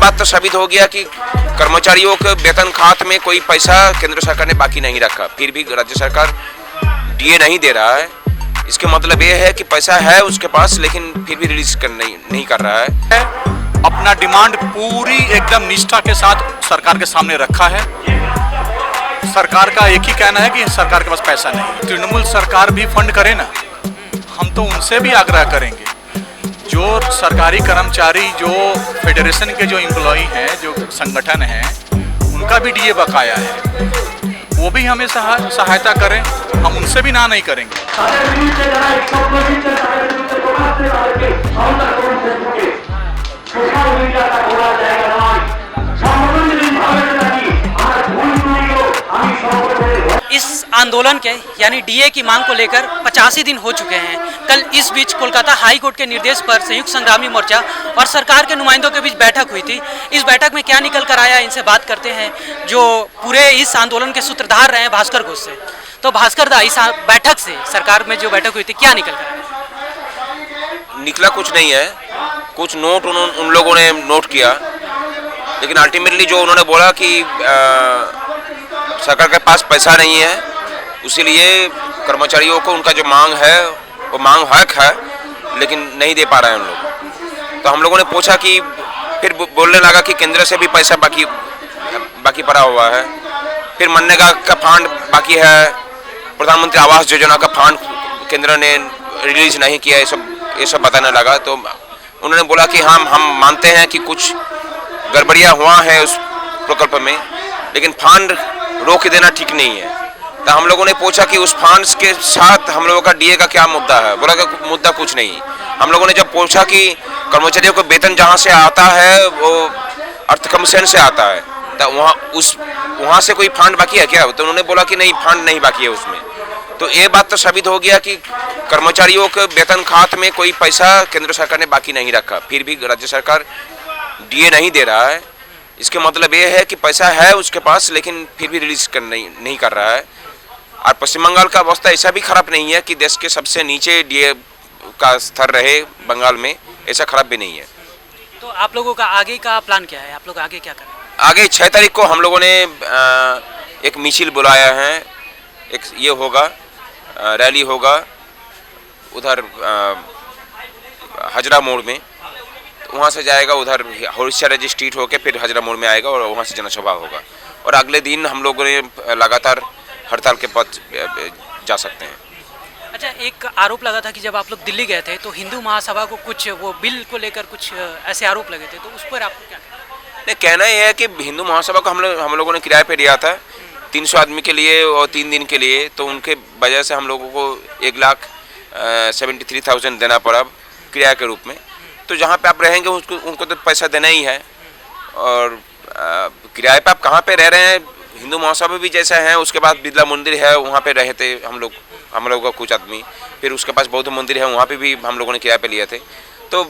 बात तो साबित हो गया कि कर्मचारियों के वेतन खाते में कोई पैसा केंद्र सरकार ने बाकी नहीं रखा, फिर भी राज्य सरकार डीए नहीं दे रहा है। इसके मतलब ये है कि पैसा है उसके पास, लेकिन फिर भी रिलीज नहीं कर रहा है। अपना डिमांड पूरी एकदम निष्ठा के साथ सरकार के सामने रखा है। सरकार का एक ही कहना है कि सरकार के पास पैसा नहीं। तृणमूल सरकार भी फंड करे ना, हम तो उनसे भी आग्रह करेंगे, जो सरकारी कर्मचारी, जो फेडरेशन के जो एम्प्लॉई हैं, जो संगठन हैं, उनका भी डीए बकाया है, वो भी हमें सहायता करें, हम उनसे भी ना नहीं करेंगे। इस आंदोलन के यानी डीए की मांग को लेकर 85 दिन हो चुके हैं। कल इस बीच कोलकाता हाई कोर्ट के निर्देश पर संयुक्त संग्रामी मोर्चा और सरकार के नुमाइंदों के बीच बैठक हुई थी। इस बैठक में क्या निकल कर आया, इनसे बात करते हैं, जो पूरे इस आंदोलन के सूत्रधार रहे हैं भास्कर घोष से। तो भास्कर दा, इस बैठक से, सरकार में जो बैठक हुई थी, क्या निकल कर आया? निकला कुछ नहीं है, कुछ नोट उन लोगों ने नोट किया, लेकिन अल्टीमेटली जो उन्होंने बोला कि सरकार के पास पैसा नहीं है, इसीलिए कर्मचारियों को उनका जो मांग है वो मांग हक है, लेकिन नहीं दे पा रहे हैं उन लोग। तो हम लोगों ने पूछा कि फिर बोलने लगा कि केंद्र से भी पैसा बाकी पड़ा हुआ है, फिर मनरेगा का फंड बाकी है, प्रधानमंत्री आवास योजना का फंड केंद्र ने रिलीज नहीं किया, ये सब बताने लगा। तो उन्होंने बोला कि हम मानते हैं कि कुछ गड़बड़ियाँ हुआ है उस प्रकल्प में, लेकिन फंड रोक देना ठीक नहीं है। तो हम लोगों ने पूछा कि उस फंड्स के साथ हम लोगों का डीए का क्या मुद्दा है, बोला कि मुद्दा कुछ नहीं। हम लोगों ने जब पूछा कि कर्मचारियों को वेतन जहाँ से आता है वो अर्थ कमीशन से आता है, तो वहाँ से कोई फंड बाकी है क्या? तो उन्होंने बोला कि नहीं, फंड नहीं बाकी है उसमें। तो ये बात तो साबित हो गया कि कर्मचारियों के वेतन खाते में कोई पैसा केंद्र सरकार ने बाकी नहीं रखा, फिर भी राज्य सरकार डीए नहीं दे रहा है। इसके मतलब ये है कि पैसा है उसके पास, लेकिन फिर भी रिलीज नहीं कर रहा है। और पश्चिम बंगाल का अवस्था ऐसा भी खराब नहीं है कि देश के सबसे नीचे डीए का स्तर रहे बंगाल में, ऐसा खराब भी नहीं है। तो आप लोगों का आगे का प्लान क्या है? आप लोग आगे क्या करें? आगे 6 तारीख को हम लोगों ने एक मिছিল बुलाया है, एक ये होगा, रैली होगा उधर हजरा मोड़ में, वहाँ से जाएगा उधर होशियार स्ट्रीट होके फिर हजरा मोड़ में आएगा और वहाँ से जनसभा होगा। और अगले दिन हम लोगों ने लगातार हड़ताल के पथ जा सकते हैं। अच्छा, एक आरोप लगा था कि जब आप लोग दिल्ली गए थे तो हिंदू महासभा को कुछ वो बिल को लेकर कुछ ऐसे आरोप लगे थे, तो उस पर आपको क्या नहीं, कहना यह है कि हिंदू महासभा को हम लोगों ने किराए पे दिया था 300 आदमी के लिए और 3 दिन के लिए, तो उनके वजह से हम लोगों को 1,73,000 देना पड़ा किराए के रूप में। तो जहाँ पे आप रहेंगे उनको तो पैसा देना ही है, और किराए पे आप कहाँ पे रह रहे हैं, हिंदू महासभा भी जैसा है, उसके बाद बिरला मंदिर है, वहाँ पे रहे थे हम लोग का कुछ आदमी, फिर उसके पास बौद्ध मंदिर है, वहाँ पे भी हम लोगों ने किराए पे लिए थे। तो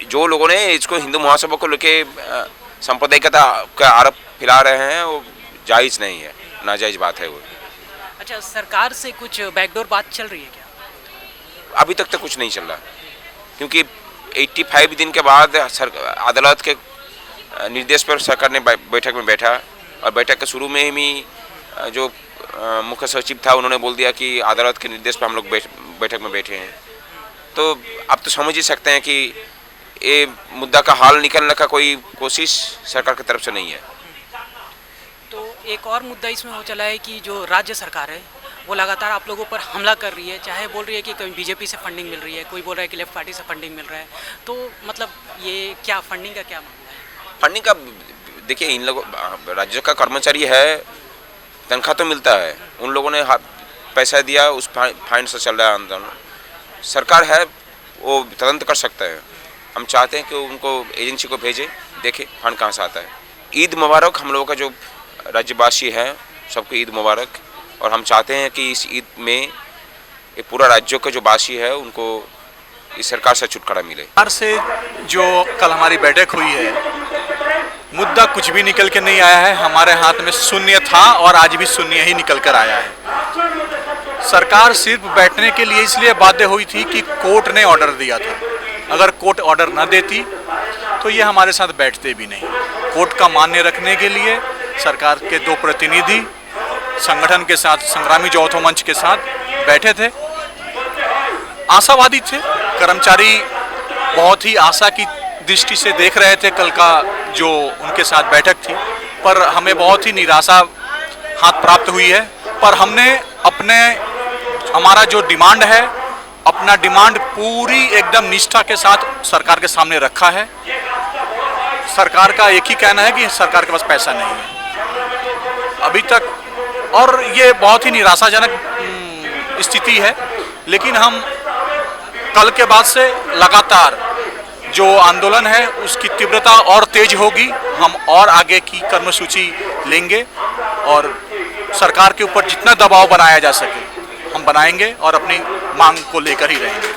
जो लोगों ने इसको हिंदू महासभा को लेके सांप्रदायिकता का आरोप फैला रहे हैं, वो जायज़ नहीं है, नाजायज़ बात है वो। अच्छा, सरकार से कुछ बैकडोर बात चल रही है क्या? अभी तक तो कुछ नहीं चल रहा, क्योंकि 85 दिन के बाद अदालत के निर्देश पर सरकार ने बैठक में बैठा, और बैठक के शुरू में ही जो मुख्य सचिव था उन्होंने बोल दिया कि अदालत के निर्देश पर हम लोग बैठक में बैठे हैं। तो आप तो समझ ही सकते हैं कि ये मुद्दा का हल निकालने का कोई कोशिश सरकार की तरफ से नहीं है। तो एक और मुद्दा इसमें हो चला है कि जो राज्य सरकार है वो लगातार आप लोगों पर हमला कर रही है, चाहे बोल रही है कि कहीं बीजेपी से फंडिंग मिल रही है, कोई बोल रहा है कि लेफ्ट पार्टी से फंडिंग मिल रहा है। तो मतलब ये क्या फंडिंग का क्या मामला है? फंडिंग का देखिए, इन लोगों राज्य का कर्मचारी है, तनख्वाह तो मिलता है, उन लोगों ने पैसा दिया, उस फाइंड से चल रहा है आंदोलन। सरकार है वो तदंत कर सकता है, हम चाहते हैं कि उनको एजेंसी को भेजे, देखे फंड कहाँ से आता है। ईद मुबारक, हम लोगों का जो राज्यवासी है सबको ईद मुबारक, और हम चाहते हैं कि इस ईद में ये पूरा राज्यों का जो वासी है उनको इस सरकार से छुटकारा मिले। सरकार से जो कल हमारी बैठक हुई है, मुद्दा कुछ भी निकल के नहीं आया है, हमारे हाथ में शून्य था और आज भी शून्य ही निकल कर आया है। सरकार सिर्फ बैठने के लिए इसलिए बाध्य हुई थी कि कोर्ट ने ऑर्डर दिया था। अगर कोर्ट ऑर्डर न देती तो ये हमारे साथ बैठते भी नहीं। कोर्ट का मान्य रखने के लिए सरकार के 2 प्रतिनिधि संगठन के साथ, संग्रामी चौथो मंच के साथ बैठे थे। आशावादी थे, कर्मचारी बहुत ही आशा की दृष्टि से देख रहे थे कल का जो उनके साथ बैठक थी, पर हमें बहुत ही निराशा हाथ प्राप्त हुई है। पर हमने हमारा जो डिमांड है, अपना डिमांड पूरी एकदम निष्ठा के साथ सरकार के सामने रखा है। सरकार का एक ही कहना है कि सरकार के पास पैसा नहीं है अभी तक, और ये बहुत ही निराशाजनक स्थिति है। लेकिन हम कल के बाद से लगातार जो आंदोलन है उसकी तीव्रता और तेज होगी। हम और आगे की कर्मसूची लेंगे और सरकार के ऊपर जितना दबाव बनाया जा सके हम बनाएंगे और अपनी मांग को लेकर ही रहेंगे।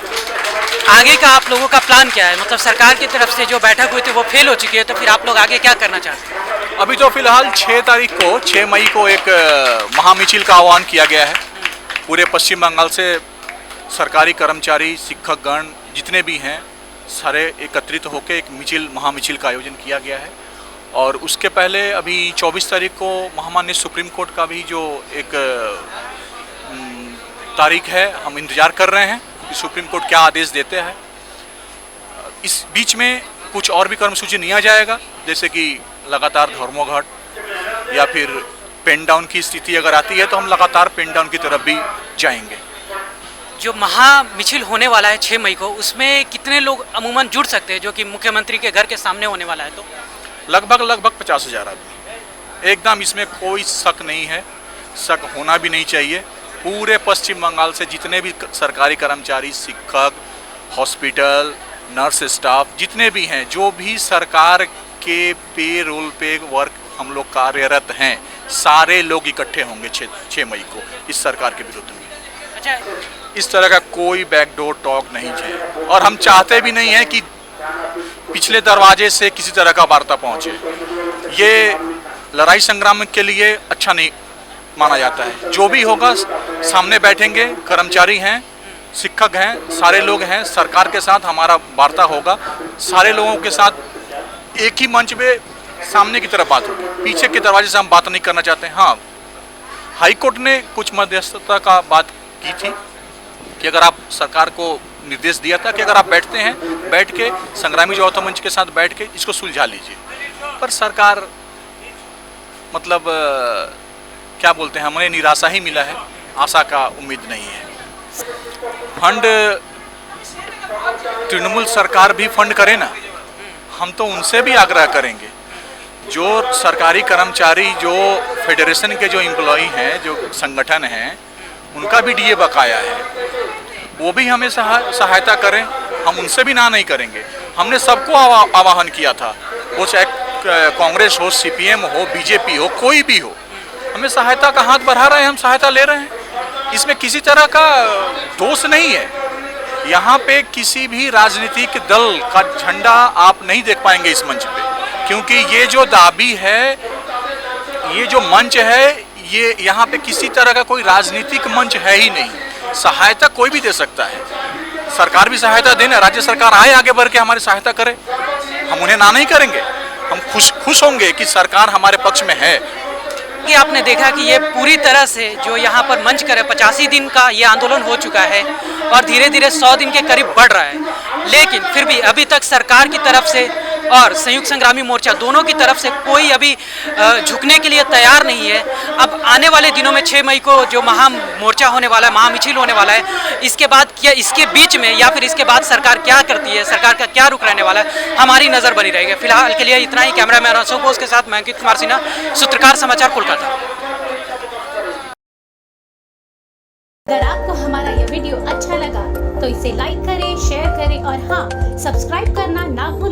आगे का आप लोगों का प्लान क्या है? मतलब सरकार की तरफ से जो बैठक हुई थी वो फेल हो चुकी है, तो फिर आप लोग आगे क्या करना चाहते हैं? अभी तो फिलहाल 6 मई को एक महामिছিল का आह्वान किया गया है। पूरे पश्चिम बंगाल से सरकारी कर्मचारी, शिक्षकगण जितने भी हैं सारे एकत्रित होकर एक महामिছিল का आयोजन किया गया है। और उसके पहले अभी 24 तारीख को महामान्य सुप्रीम कोर्ट का भी जो एक तारीख है, हम इंतज़ार कर रहे हैं कि सुप्रीम कोर्ट क्या आदेश देते हैं। इस बीच में कुछ और भी कर्मसूची लिया जाएगा, जैसे कि लगातार धर्मघट या फिर पेन डाउन की स्थिति अगर आती है तो हम लगातार पेन डाउन की तरफ भी जाएंगे। जो महामिছিল होने वाला है 6 मई को, उसमें कितने लोग अमूमन जुड़ सकते हैं, जो कि मुख्यमंत्री के घर के सामने होने वाला है? तो लगभग 50,000 आदमी। एकदम इसमें कोई शक नहीं है, शक होना भी नहीं चाहिए। पूरे पश्चिम बंगाल से जितने भी सरकारी कर्मचारी, शिक्षक, हॉस्पिटल, नर्स स्टाफ जितने भी हैं, जो भी सरकार के पे रोल पे वर्क हम लोग कार्यरत हैं, सारे लोग इकट्ठे होंगे 6 मई को इस सरकार के विरुद्ध में। अच्छा, इस तरह का कोई बैकडोर टॉक नहीं है और हम चाहते भी नहीं है कि पिछले दरवाजे से किसी तरह का वार्ता पहुंचे। ये लड़ाई संग्राम के लिए अच्छा नहीं माना जाता है। जो भी होगा सामने बैठेंगे, कर्मचारी हैं, शिक्षक हैं, सारे लोग हैं, सरकार के साथ हमारा वार्ता होगा। सारे लोगों के साथ एक ही मंच पे सामने की तरफ बात होगी, पीछे के दरवाजे से हम बात नहीं करना चाहते हैं। हाँ, हाई कोर्ट ने कुछ मध्यस्थता का बात की थी कि अगर आप सरकार को निर्देश दिया था कि अगर आप बैठते हैं, बैठ के संग्रामी चौथो मंच के साथ बैठ के इसको सुलझा लीजिए, पर सरकार मतलब क्या बोलते हैं, हमें निराशा ही मिला है, आशा का उम्मीद नहीं है। फंड तृणमूल सरकार भी फंड करे ना, हम तो उनसे भी आग्रह करेंगे। जो सरकारी कर्मचारी, जो फेडरेशन के जो एम्प्लॉई हैं, जो संगठन हैं, उनका भी डीए बकाया है, वो भी हमें सहायता करें। हम उनसे भी ना नहीं करेंगे। हमने सबको आह्वान किया था, वो चाहे कांग्रेस हो, सीपीएम हो, बीजेपी हो, कोई भी हो, हमें सहायता का हाथ बढ़ा रहे हैं, हम सहायता ले रहे हैं। इसमें किसी तरह का दोष नहीं है। यहाँ पे किसी भी राजनीतिक दल का झंडा आप नहीं देख पाएंगे इस मंच पे, क्योंकि ये जो दाबी है, ये जो मंच है, ये यहाँ पे किसी तरह का कोई राजनीतिक मंच है ही नहीं। सहायता कोई भी दे सकता है, सरकार भी सहायता देना, राज्य सरकार आए आगे बढ़ के हमारी सहायता करे, हम उन्हें ना नहीं करेंगे। हम खुश होंगे कि सरकार हमारे पक्ष में है। कि आपने देखा कि ये पूरी तरह से जो यहाँ पर मंच करे 85 दिन का ये आंदोलन हो चुका है और धीरे धीरे 100 दिन के करीब बढ़ रहा है, लेकिन फिर भी अभी तक सरकार की तरफ से और संयुक्त संग्रामी मोर्चा दोनों की तरफ से कोई अभी झुकने के लिए तैयार नहीं है। अब आने वाले दिनों में 6 मई को जो महामोर्चा होने वाला है, महामिছিল होने वाला है, इसके बाद क्या, इसके बीच में या फिर इसके बाद सरकार क्या करती है, सरकार का क्या रुख रहने वाला है, हमारी नज़र बनी रहेगी। फिलहाल के लिए इतना ही। कैमरामैन अशोक बोस के साथ मैं अंकित कुमार सिन्हा, सूत्रकार समाचार, कोलकाता। अगर आपको हमारा यह वीडियो अच्छा लगा तो इसे लाइक करें, शेयर करें और हाँ, सब्सक्राइब करना ना भूलें।